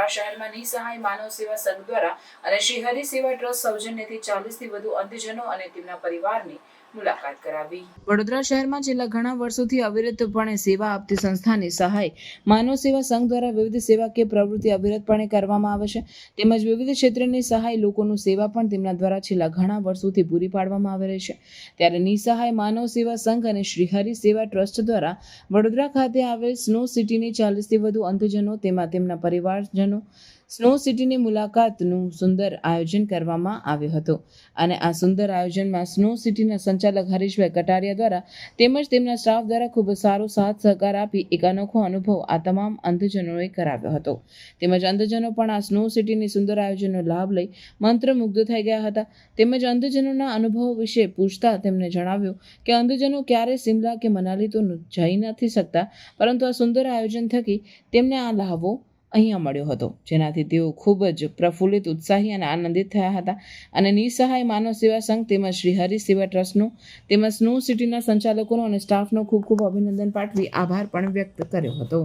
વડોદરા શહેરમાં નિસહાય માનવ સેવા સંઘ દ્વારા અને શ્રી હરિ સેવા ટ્રસ્ટ સૌજન્યથી 40થી વધુ અંધજનો અને તેમના પરિવારની મુલાકાત કરાવી. વડોદરા શહેરમાં છેલ્લા ઘણા વર્ષોથી અવિરતપણે સેવા આપતી સંસ્થાની સહાય માનવ સેવા સંઘ દ્વારા વિવિધ સેવાકીય પ્રવૃત્તિ અવિરતપણે કરવામાં આવે છે. તેમજ વિવિધ ક્ષેત્રની સહાય લોકોનું સેવા પણ તેમના દ્વારા છેલ્લા ઘણા વર્ષોથી પૂરી પાડવામાં આવી રહી છે. ત્યારે નિસહાય માનવ સેવા સંઘ અને શ્રી હરિ સેવા ટ્રસ્ટ દ્વારા વડોદરા ખાતે આવેલ સ્નો સિટીની 40થી વધુ અંધજનો તેમાં તેમના પરિવારજનો સ્નો સિટીની મુલાકાતનું સુંદર આયોજન કરવામાં આવ્યું હતું. અને આ સુંદર આયોજનમાં સ્નો સિટીના સંચાલક હરીશભાઈ કટારિયા દ્વારા તેમજ તેમના સ્ટાફ દ્વારા ખૂબ સારો સાથ સહકાર આપી એક અનોખો અનુભવ આ તમામ અંધજનોએ કરાવ્યો હતો. તેમજ અંધજનો પણ આ સ્નો સિટીની સુંદર આયોજનનો લાભ લઈ મંત્રમુગ્ધ થઈ ગયા હતા. તેમજ અંધજનોના અનુભવો વિશે પૂછતા તેમણે જણાવ્યું કે અંધજનો ક્યારે શિમલા કે મનાલી તો જઈ નથી શકતા, પરંતુ આ સુંદર આયોજન થકી તેમને આ લાભો અહીંયા મળ્યો હતો, જેનાથી તેઓ ખૂબ જ પ્રફુલ્લિત, ઉત્સાહી અને આનંદિત થયા હતા. અને નિસહાય માનવ સેવા સંઘ તેમજ શ્રી હરિ સેવા ટ્રસ્ટનો તેમજ સ્નો સિટીના સંચાલકોનો અને સ્ટાફનો ખૂબ ખૂબ અભિનંદન પાઠવી આભાર પણ વ્યક્ત કર્યો હતો.